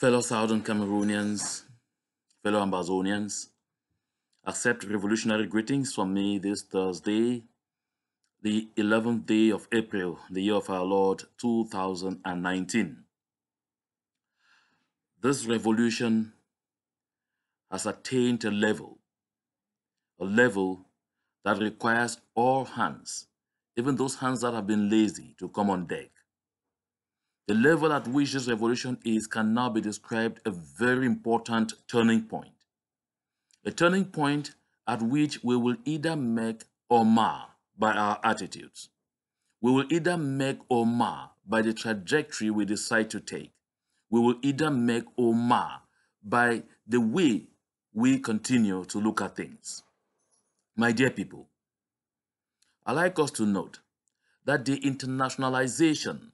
Fellow Southern Cameroonians, fellow Ambazonians, accept revolutionary greetings from me this Thursday, the 11th day of April, the year of our Lord 2019. This revolution has attained a level that requires all hands, even those hands that have been lazy, to come on deck. The level at which this revolution is can now be described a very important turning point. A turning point at which we will either make or mar by our attitudes. We will either make or mar by the trajectory we decide to take. We will either make or mar by the way we continue to look at things. My dear people, I'd like us to note that the internationalization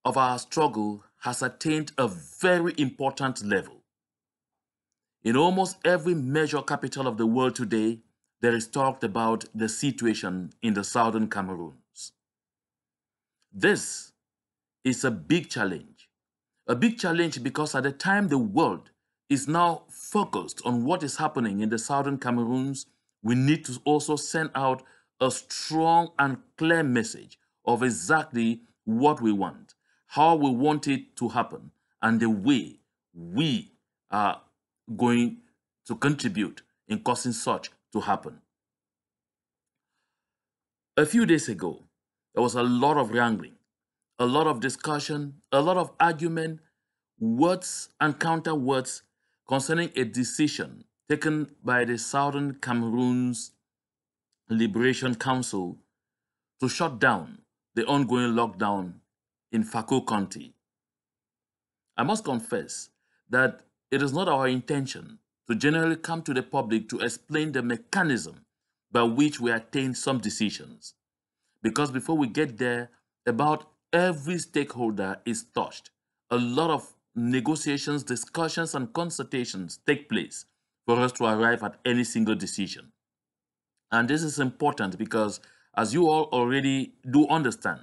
of our struggle has attained a very important level. In almost every major capital of the world today, there is talked about the situation in the Southern Cameroons. This is a big challenge because at the time the world is now focused on what is happening in the Southern Cameroons, we need to also send out a strong and clear message of exactly what we want, how we want it to happen, and the way we are going to contribute in causing such to happen. A few days ago, there was a lot of wrangling, a lot of discussion, a lot of argument, words and counter words concerning a decision taken by the Southern Cameroons Liberation Council to shut down the ongoing lockdown in Fako County. I must confess that it is not our intention to generally come to the public to explain the mechanism by which we attain some decisions, because before we get there, about every stakeholder is touched. A lot of negotiations, discussions, and consultations take place for us to arrive at any single decision. And this is important because, as you all already do understand,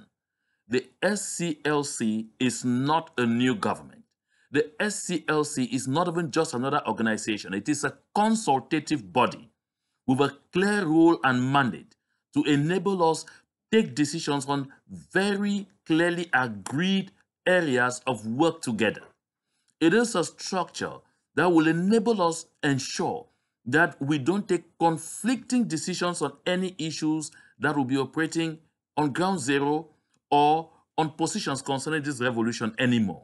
the SCLC is not a new government. The SCLC is not even just another organization. It is a consultative body with a clear role and mandate to enable us take decisions on very clearly agreed areas of work together. It is a structure that will enable us ensure that we don't take conflicting decisions on any issues that will be operating on ground zero or on positions concerning this revolution anymore.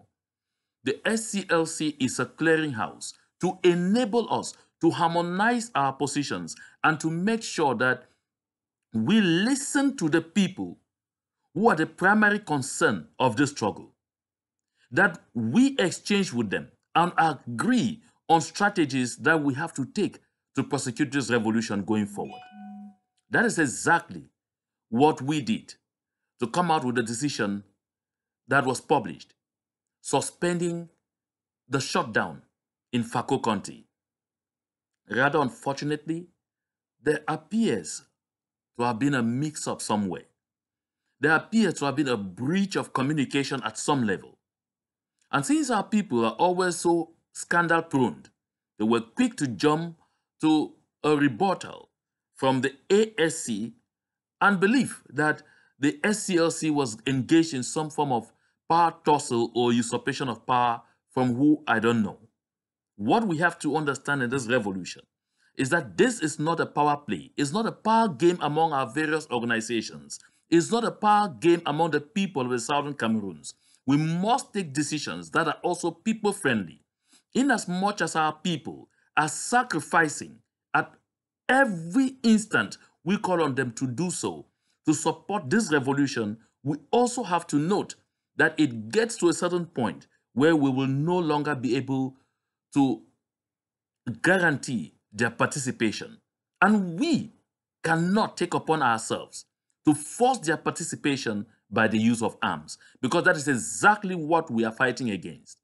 The SCLC is a clearinghouse to enable us to harmonize our positions and to make sure that we listen to the people who are the primary concern of this struggle, that we exchange with them and agree on strategies that we have to take to prosecute this revolution going forward. That is exactly what we did to come out with a decision that was published, suspending the shutdown in Fako County. Rather unfortunately, there appears to have been a mix-up somewhere. There appears to have been a breach of communication at some level. And since our people are always so scandal-prone, they were quick to jump to a rebuttal from the ASC and believe that the SCLC was engaged in some form of power tussle or usurpation of power from who I don't know. What we have to understand in this revolution is that this is not a power play. It's not a power game among our various organizations. It's not a power game among the people of the Southern Cameroons. We must take decisions that are also people-friendly, in as much as our people are sacrificing at every instant we call on them to do so. To support this revolution, we also have to note that it gets to a certain point where we will no longer be able to guarantee their participation. And we cannot take upon ourselves to force their participation by the use of arms, because that is exactly what we are fighting against.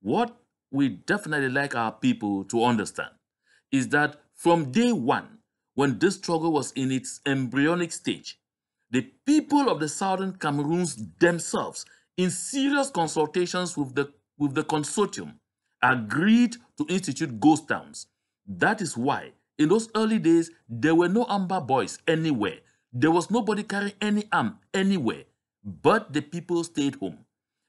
What we definitely like our people to understand is that from day one, when this struggle was in its embryonic stage, the people of the Southern Cameroons themselves, in serious consultations with the with the consortium, agreed to institute ghost towns. That is why, in those early days, there were no Amber boys anywhere. There was nobody carrying any arm anywhere. But the people stayed home.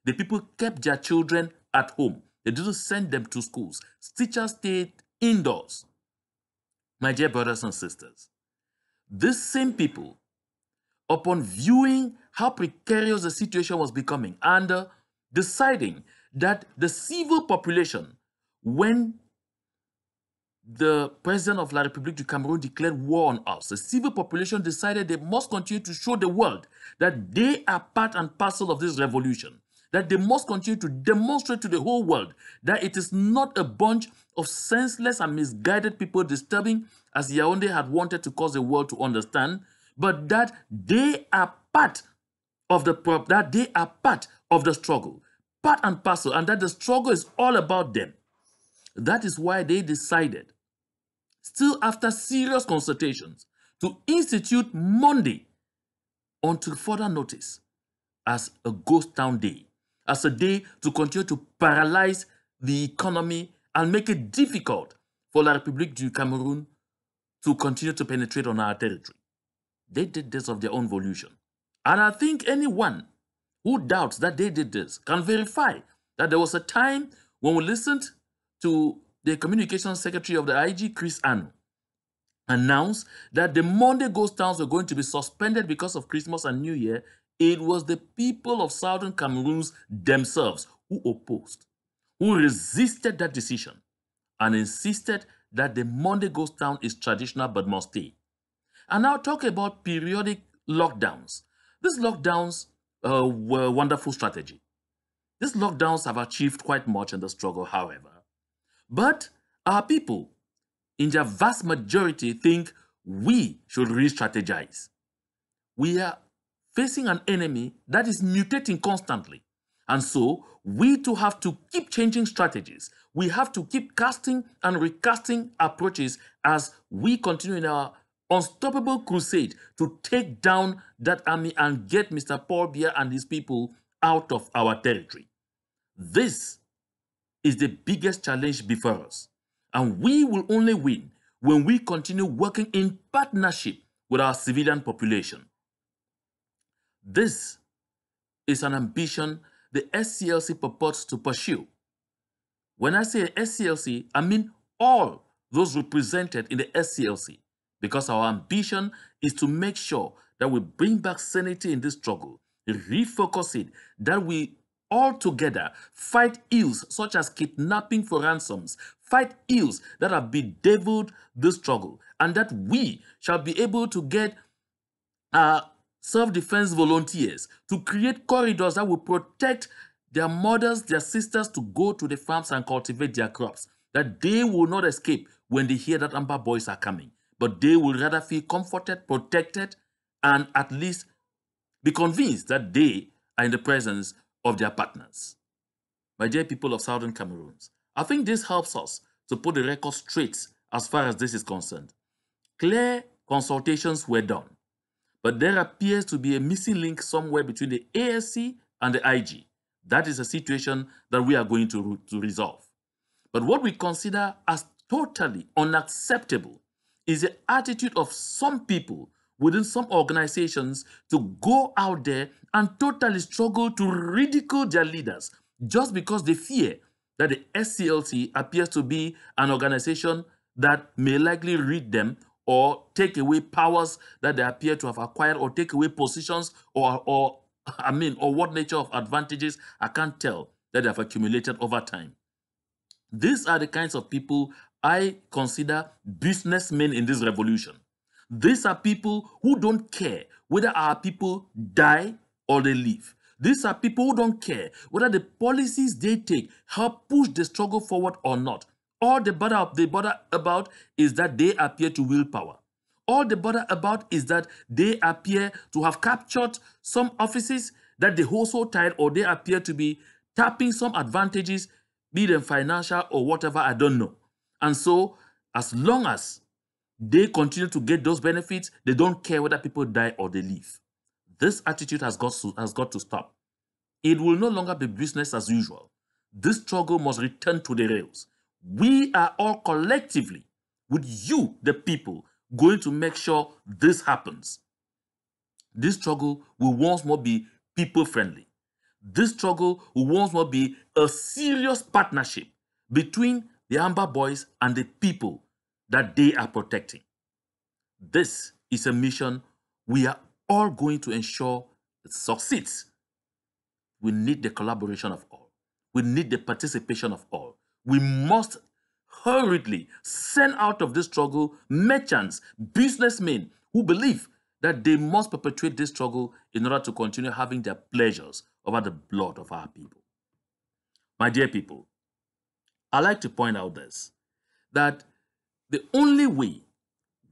The people kept their children at home. They didn't send them to schools. Teachers stayed indoors. My dear brothers and sisters, these same people, upon viewing how precarious the situation was becoming and deciding that the civil population, when the president of La République of Cameroon declared war on us, the civil population decided they must continue to show the world that they are part and parcel of this revolution, that they must continue to demonstrate to the whole world that it is not a bunch of senseless and misguided people disturbing, as Yaounde had wanted to cause the world to understand, but that they are part of the struggle, part and parcel, and that the struggle is all about them. That is why they decided, still after serious consultations, to institute Monday until further notice as a ghost town day, as a day to continue to paralyze the economy and make it difficult for La République du Cameroun to continue to penetrate on our territory. They did this of their own volition. And I think anyone who doubts that they did this can verify that there was a time when we listened to the communications secretary of the IG, Chris Anu, announced that the Monday ghost towns were going to be suspended because of Christmas and New Year. It was the people of Southern Cameroons themselves who opposed, who resisted that decision and insisted that the Monday ghost town is traditional but must stay. And now talk about periodic lockdowns. These lockdowns were a wonderful strategy. These lockdowns have achieved quite much in the struggle, however. But our people, in their vast majority, think we should re-strategize. We are facing an enemy that is mutating constantly. And so we too have to keep changing strategies. We have to keep casting and recasting approaches as we continue in our unstoppable crusade to take down that army and get Mr. Paul Biya and his people out of our territory. This is the biggest challenge before us, and we will only win when we continue working in partnership with our civilian population. This is an ambition the SCLC purports to pursue. When I say SCLC, I mean all those represented in the SCLC, because our ambition is to make sure that we bring back sanity in this struggle, refocus it, that we all together fight ills such as kidnapping for ransoms, fight ills that have bedeviled this struggle, and that we shall be able to get self-defense volunteers to create corridors that will protect their mothers, their sisters to go to the farms and cultivate their crops, that they will not escape when they hear that Amber boys are coming, but they will rather feel comforted, protected, and at least be convinced that they are in the presence of their partners. My dear people of Southern Cameroons, I think this helps us to put the record straight as far as this is concerned. Clear consultations were done, but there appears to be a missing link somewhere between the ASC and the IG. That is a situation that we are going to resolve. But what we consider as totally unacceptable is the attitude of some people within some organizations to go out there and totally struggle to ridicule their leaders just because they fear that the SCLC appears to be an organization that may likely rid them or take away powers that they appear to have acquired, or take away positions or what nature of advantages, I can't tell, that they have accumulated over time. These are the kinds of people I consider businessmen in this revolution. These are people who don't care whether our people die or they live. These are people who don't care whether the policies they take help push the struggle forward or not. All they bother about is that they appear to wield power. All they bother about is that they appear to have captured some offices that they hold so tight, or they appear to be tapping some advantages, be them financial or whatever, I don't know. And so, as long as they continue to get those benefits, they don't care whether people die or they live. This attitude has got to stop. It will no longer be business as usual. This struggle must return to the rails. We are all collectively, with you, the people, going to make sure this happens. This struggle will once more be people-friendly. This struggle will once more be a serious partnership between the Amber Boys and the people that they are protecting. This is a mission we are all going to ensure it succeeds. We need the collaboration of all. We need the participation of all. We must hurriedly send out of this struggle merchants, businessmen who believe that they must perpetuate this struggle in order to continue having their pleasures over the blood of our people. My dear people, I like to point out this, that the only way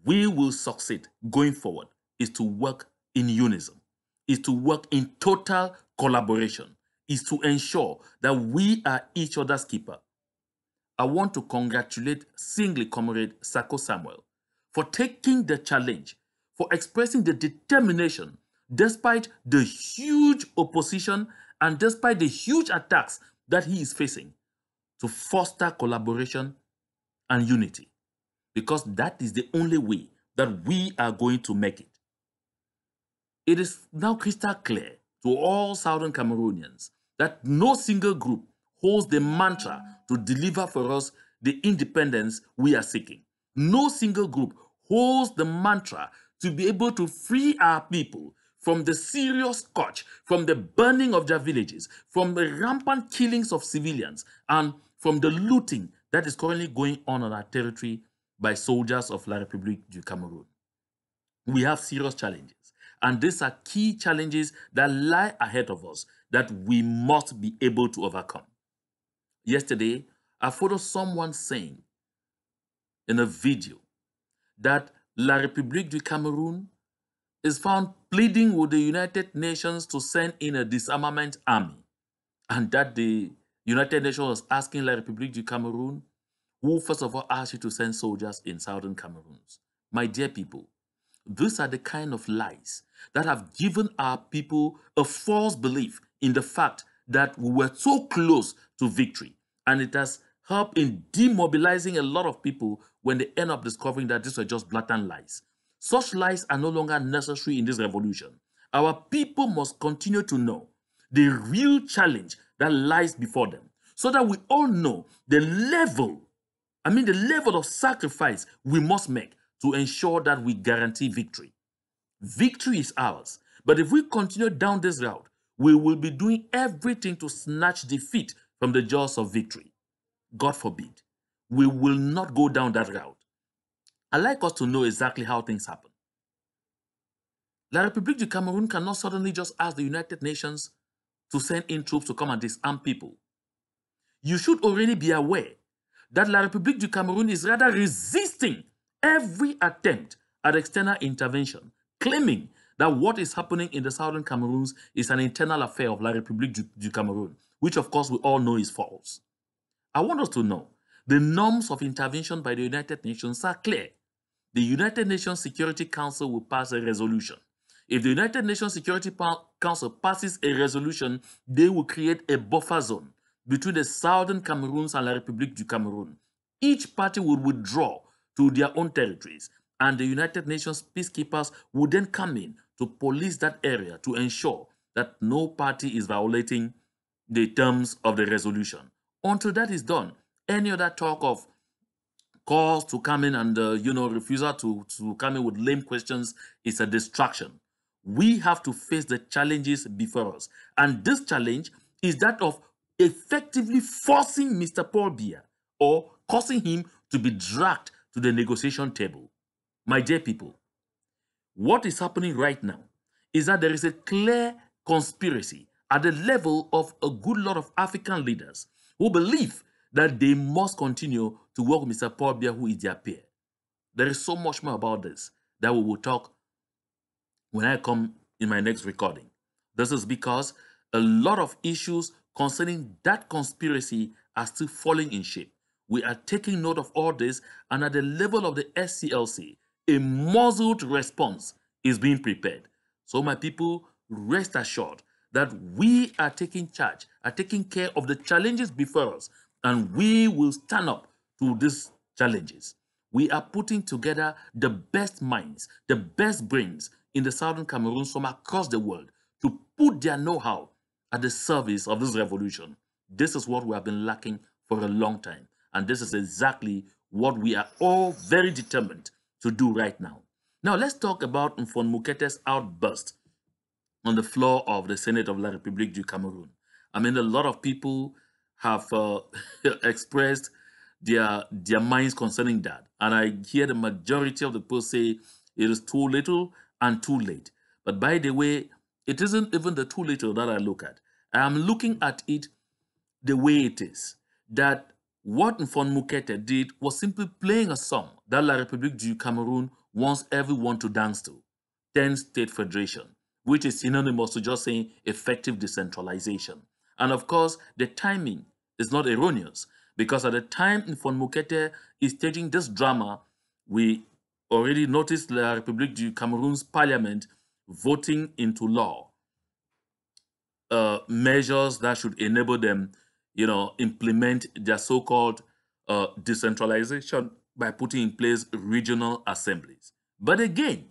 we will succeed going forward is to work in unison, is to work in total collaboration, is to ensure that we are each other's keeper. I want to congratulate singly Comrade Sako Samuel for taking the challenge, for expressing the determination despite the huge opposition and despite the huge attacks that he is facing, to foster collaboration and unity, because that is the only way that we are going to make it. It is now crystal clear to all Southern Cameroonians that no single group holds the mantra to deliver for us the independence we are seeking. No single group holds the mantra to be able to free our people from the serious scourge, from the burning of their villages, from the rampant killings of civilians, and from the looting that is currently going on our territory by soldiers of La République du Cameroun. We have serious challenges, and these are key challenges that lie ahead of us that we must be able to overcome. Yesterday, I followed someone saying in a video that La République du Cameroun is found pleading with the United Nations to send in a disarmament army, and that the United Nations was asking La République du Cameroun, who first of all asked you to send soldiers in Southern Cameroons. My dear people, these are the kind of lies that have given our people a false belief in the fact that we were so close to victory, and it has helped in demobilizing a lot of people when they end up discovering that these were just blatant lies. Such lies are no longer necessary in this revolution. Our people must continue to know the real challenge that lies before them, so that we all know the level of sacrifice we must make to ensure that we guarantee victory. Victory is ours, but if we continue down this route, we will be doing everything to snatch defeat from the jaws of victory. God forbid. We will not go down that route. I'd like us to know exactly how things happen. La République du Cameroun cannot suddenly just ask the United Nations to send in troops to come and disarm people. You should already be aware that La République du Cameroun is rather resisting every attempt at external intervention, claiming that what is happening in the Southern Cameroons is an internal affair of La République du Cameroun, which of course we all know is false. I want us to know the norms of intervention by the United Nations are clear. The United Nations Security Council will pass a resolution. If the United Nations Security Council passes a resolution, they will create a buffer zone between the Southern Cameroons and La République du Cameroun. Each party will withdraw to their own territories, and the United Nations peacekeepers will then come in to police that area to ensure that no party is violating the terms of the resolution. Until that is done, any other talk of calls to come in and refusal to come in with lame questions is a distraction. We have to face the challenges before us, and this challenge is that of effectively forcing Mr. Paul Biya, or causing him to be dragged to the negotiation table. My dear people, what is happening right now is that there is a clear conspiracy at the level of a good lot of African leaders who believe that they must continue to work with Mr. Paul Biya, who is their peer. There is so much more about this that we will talk when I come in my next recording. This is because a lot of issues concerning that conspiracy are still falling in shape. We are taking note of all this, and at the level of the SCLC, a muzzled response is being prepared. So my people, rest assured that we are taking charge are taking care of the challenges before us, and we will stand up to these challenges. We are putting together the best minds, the best brains in the Southern Cameroons from across the world to put their know-how at the service of this revolution. This is what we have been lacking for a long time. And this is exactly what we are all very determined to do right now. Now, let's talk about Nfon Mukete's outburst on the floor of the Senate of La République du Cameroun. I mean, a lot of people have expressed their minds concerning that. And I hear the majority of the people say it is too little and too late. But by the way, it isn't even the too little that I look at. I am looking at it the way it is. That what Nfon Mukete did was simply playing a song that La République du Cameroun wants everyone to dance to. 10-state federation, which is synonymous to just saying effective decentralization. And of course, the timing is not erroneous, because at the time Nfon Mukete is staging this drama, we already noticed La République du Cameroon's parliament voting into law measures that should enable them, implement their so-called decentralization by putting in place regional assemblies. But again,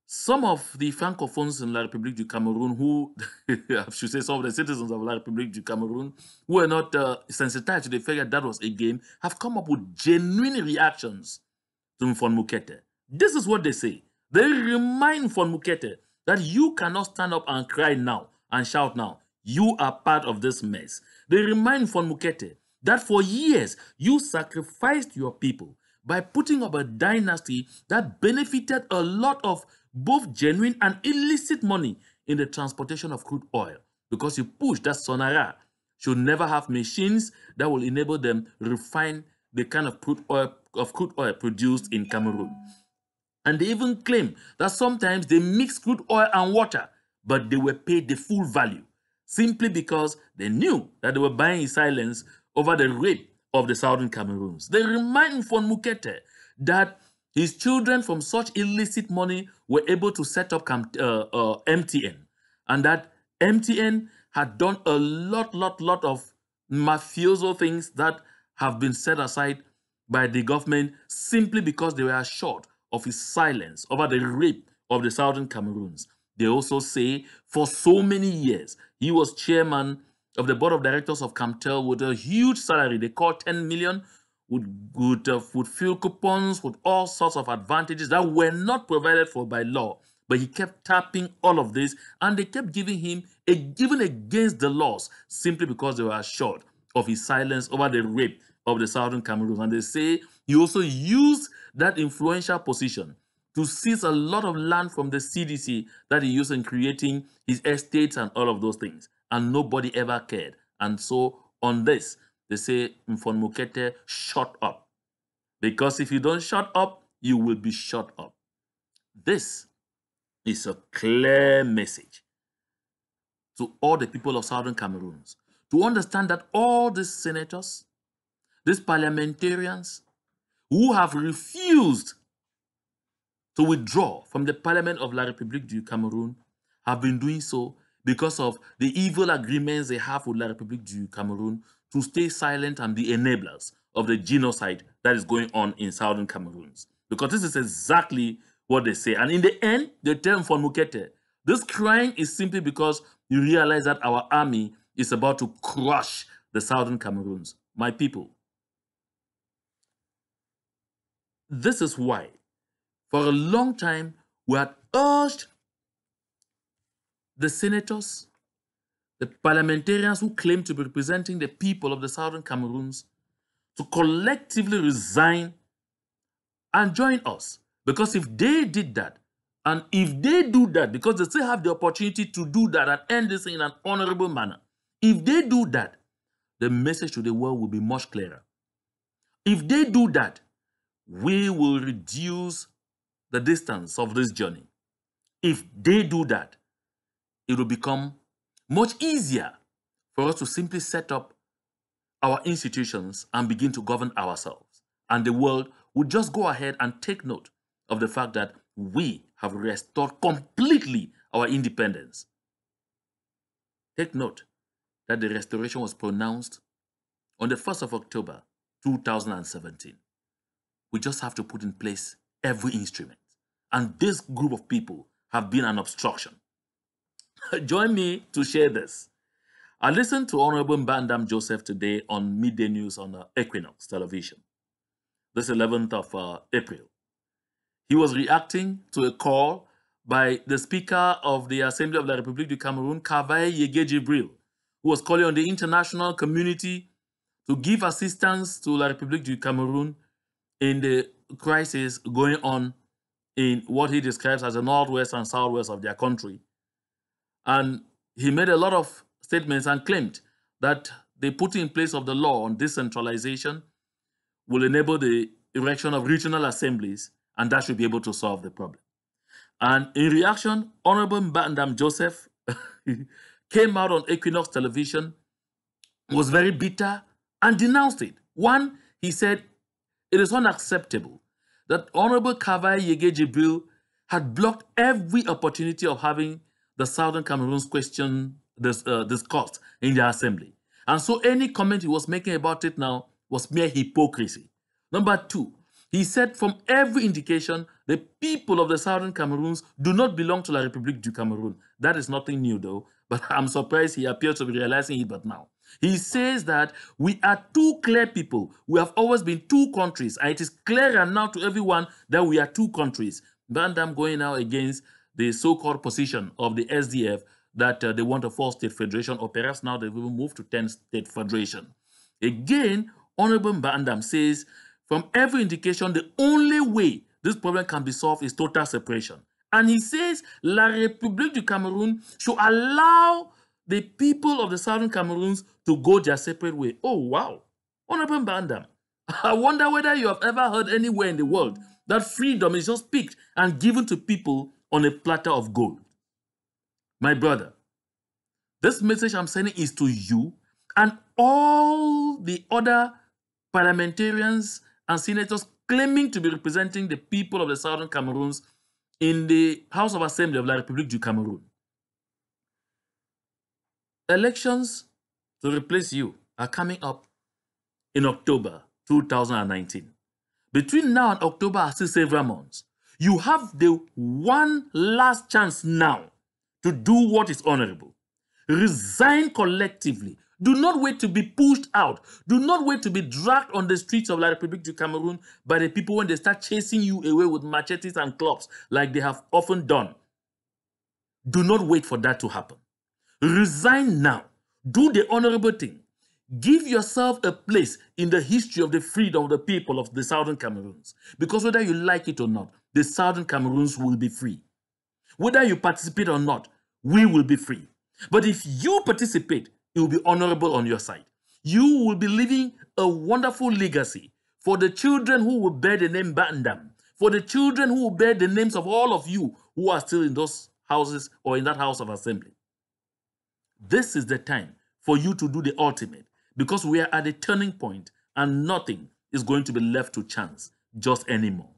some of the francophones in La République du Cameroun who, I should say some of the citizens of La République du Cameroun who are not sensitized to the fact that that was a game, have come up with genuine reactions to Nfon Mukete. This is what they say. They remind Nfon Mukete that you cannot stand up and cry now and shout now. You are part of this mess. They remind Nfon Mukete that for years you sacrificed your people by putting up a dynasty that benefited a lot of both genuine and illicit money in the transportation of crude oil, because you pushed that Sonara should never have machines that will enable them refine the kind of crude oil produced in Cameroon. And they even claim that sometimes they mix crude oil and water, but they were paid the full value simply because they knew that they were buying silence over the rape of the Southern Cameroons. They remind Nfon Mukete that his children from such illicit money were able to set up MTN, and that MTN had done a lot of mafioso things that have been set aside by the government simply because they were assured of his silence over the rape of the Southern Cameroons. They also say for so many years he was chairman of the board of directors of Camtel with a huge salary. They call 10 million, with fuel coupons, with all sorts of advantages that were not provided for by law. But he kept tapping all of this, and they kept giving him even against the laws simply because they were assured of his silence over the rape of the Southern Cameroons. And they say he also used that influential position to seize a lot of land from the CDC that he used in creating his estates and all of those things. And nobody ever cared. And so on this, they say, Nfon Mukete, shut up. Because if you don't shut up, you will be shut up. This is a clear message to all the people of Southern Cameroons to understand that all these senators, these parliamentarians who have refused to withdraw from the parliament of La République du Cameroun have been doing so because of the evil agreements they have with La République du Cameroun to stay silent and be enablers of the genocide that is going on in Southern Cameroons. Because this is exactly what they say. And in the end, they tell Nfon Mukete, this crying is simply because you realize that our army is about to crush the Southern Cameroons. My people, this is why, for a long time, we had urged the senators, the parliamentarians who claim to be representing the people of the Southern Cameroons, to collectively resign and join us. Because if they did that, and if they do that, because they still have the opportunity to do that and end this in an honorable manner, if they do that, the message to the world will be much clearer. If they do that, we will reduce the distance of this journey. If they do that, it will become much easier for us to simply set up our institutions and begin to govern ourselves. And the world would just go ahead and take note of the fact that we have restored completely our independence. Take note that the restoration was pronounced on the 1st of October 2017. We just have to put in place every instrument. And this group of people have been an obstruction. Join me to share this. I listened to Honorable Mbah-Ndam Joseph today on Midday News on Equinox television, this 11th of April. He was reacting to a call by the Speaker of the Assembly of the Republic of Cameroon, Cavaye Djibril, who was calling on the international community to give assistance to the Republic of Cameroon in the crisis going on in what he describes as the northwest and southwest of their country. And he made a lot of statements and claimed that the putting in place of the law on decentralization will enable the erection of regional assemblies, and that should be able to solve the problem. And in reaction, Honorable Mbah-Ndam Joseph came out on Equinox television, was very bitter, and denounced it. One, he said, it is unacceptable that Honorable Cavaye Djibril had blocked every opportunity of having the Southern Cameroons question discussed in the assembly. And so any comment he was making about it now was mere hypocrisy. Number two, he said from every indication, the people of the Southern Cameroons do not belong to the Republic du Cameroon. That is nothing new though, but I'm surprised he appears to be realizing it but now. He says that we are two clear people. We have always been two countries, and it is clearer now to everyone that we are two countries. Mbah-Ndam going now against the so-called position of the SDF that they want a 4-state federation, or perhaps now they've even moved to 10-state federation. Again, Honorable Mbah-Ndam says, from every indication, the only way this problem can be solved is total separation. And he says, La République du Cameroun should allow the people of the Southern Cameroons to go their separate way. Oh, wow. Honorable Mbah-Ndam, I wonder whether you have ever heard anywhere in the world that freedom is just picked and given to people on a platter of gold. My brother, this message I'm sending is to you and all the other parliamentarians and senators claiming to be representing the people of the Southern Cameroons in the House of Assembly of la République du Cameroon. Elections to replace you are coming up in October 2019. Between now and October are still several months. You have the one last chance now to do what is honorable. Resign collectively. Do not wait to be pushed out. Do not wait to be dragged on the streets of La République du Cameroon by the people when they start chasing you away with machetes and clubs like they have often done. Do not wait for that to happen. Resign now. Do the honorable thing. Give yourself a place in the history of the freedom of the people of the Southern Cameroons. Because whether you like it or not, the Southern Cameroons will be free. Whether you participate or not, we will be free. But if you participate, it will be honorable on your side. You will be leaving a wonderful legacy for the children who will bear the name Mbah-Ndam, for the children who will bear the names of all of you who are still in those houses or in that house of assembly. This is the time for you to do the ultimate, because we are at a turning point and nothing is going to be left to chance just anymore.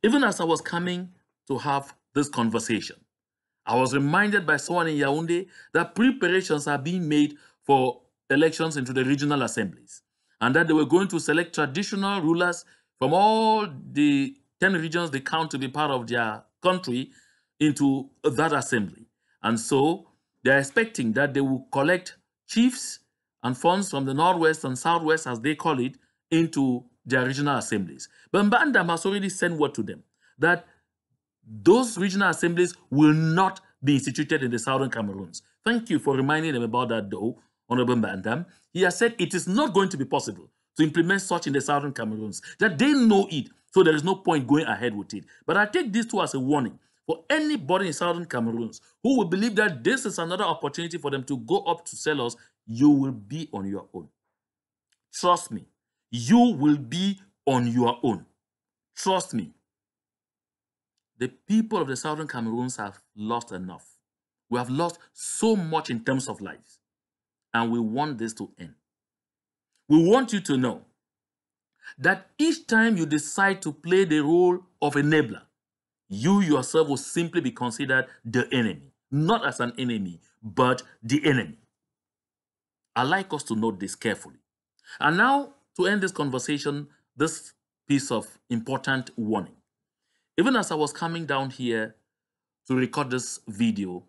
Even as I was coming to have this conversation, I was reminded by someone in Yaounde that preparations are being made for elections into the regional assemblies, and that they were going to select traditional rulers from all the 10 regions they count to be part of their country into that assembly. And so they're expecting that they will collect chiefs and funds from the northwest and southwest, as they call it, into their regional assemblies. But Mbah-Ndam has already sent word to them that those regional assemblies will not be instituted in the Southern Cameroons. Thank you for reminding them about that, though, Honorable Mbah-Ndam. He has said it is not going to be possible to implement such in the Southern Cameroons, that they know it, so there is no point going ahead with it. But I take this too as a warning for anybody in Southern Cameroons who will believe that this is another opportunity for them to go up to sell us. You will be on your own. Trust me, you will be on your own. Trust me. The people of the Southern Cameroons have lost enough. We have lost so much in terms of lives, and we want this to end. We want you to know that each time you decide to play the role of enabler, you yourself will simply be considered the enemy. Not as an enemy, but the enemy. I'd like us to note this carefully. And now, to end this conversation, this piece of important warning. Even as I was coming down here to record this video,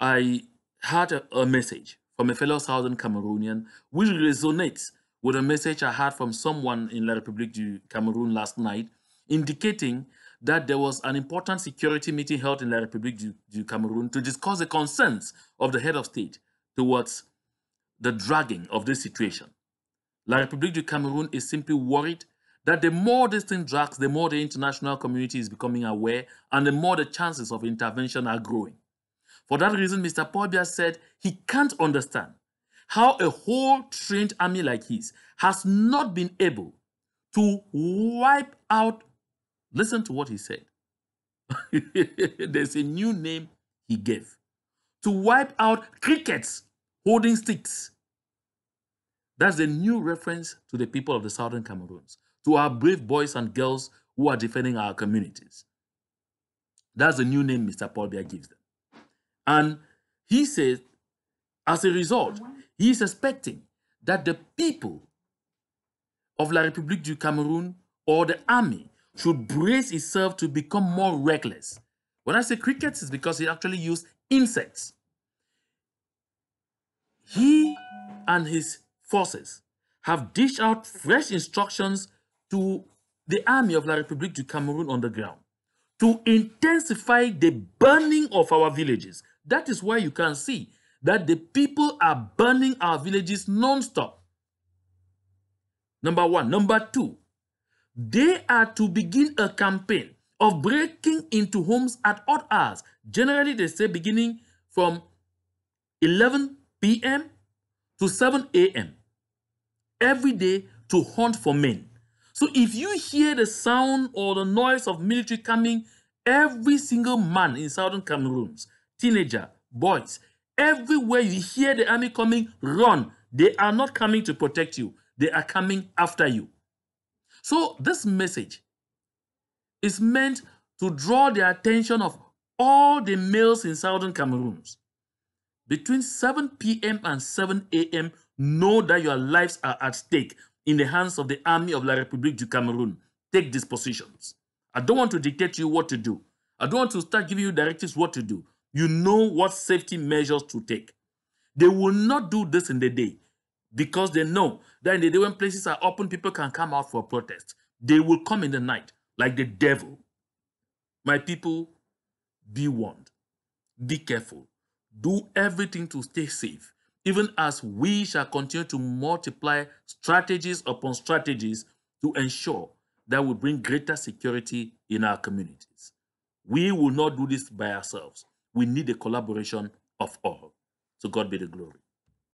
I had a message from a fellow Southern Cameroonian which resonates with a message I had from someone in La Republic du Cameroon last night, indicating that there was an important security meeting held in La Republic du Cameroon to discuss the concerns of the head of state towards the dragging of this situation. La Republic du Cameroon is simply worried that the more this thing drags, the more the international community is becoming aware and the more the chances of intervention are growing. For that reason, Mr. Paul Biya said he can't understand how a whole trained army like his has not been able to wipe out. Listen to what he said. There's a new name he gave. To wipe out crickets holding sticks. That's the new reference to the people of the Southern Cameroons, to our brave boys and girls who are defending our communities. That's the new name Mr. Paul Biya gives them. And he says, as a result, he is expecting that the people of La République du Cameroon or the army should brace itself to become more reckless. When I say crickets, it's because he actually used insects. He and his forces have dished out fresh instructions to the army of La République du Cameroon on the ground to intensify the burning of our villages. That is why you can see that the people are burning our villages non-stop. Number one. Number two, they are to begin a campaign of breaking into homes at odd hours. Generally, they say beginning from 11 p.m. to 7 a.m. every day to hunt for men. So if you hear the sound or the noise of military coming, every single man in Southern Cameroons, teenager, boys, everywhere you hear the army coming, run. They are not coming to protect you. They are coming after you. So this message is meant to draw the attention of all the males in Southern Cameroons. Between 7 p.m. and 7 a.m., know that your lives are at stake in the hands of the army of La République du Cameroon. Take these positions. I don't want to dictate to you what to do. I don't want to start giving you directives what to do. You know what safety measures to take. They will not do this in the day because they know that in the day when places are open, people can come out for protest. They will come in the night like the devil. My people, be warned. Be careful. Do everything to stay safe, even as we shall continue to multiply strategies upon strategies to ensure that we bring greater security in our communities. We will not do this by ourselves. We need the collaboration of all. So God be the glory.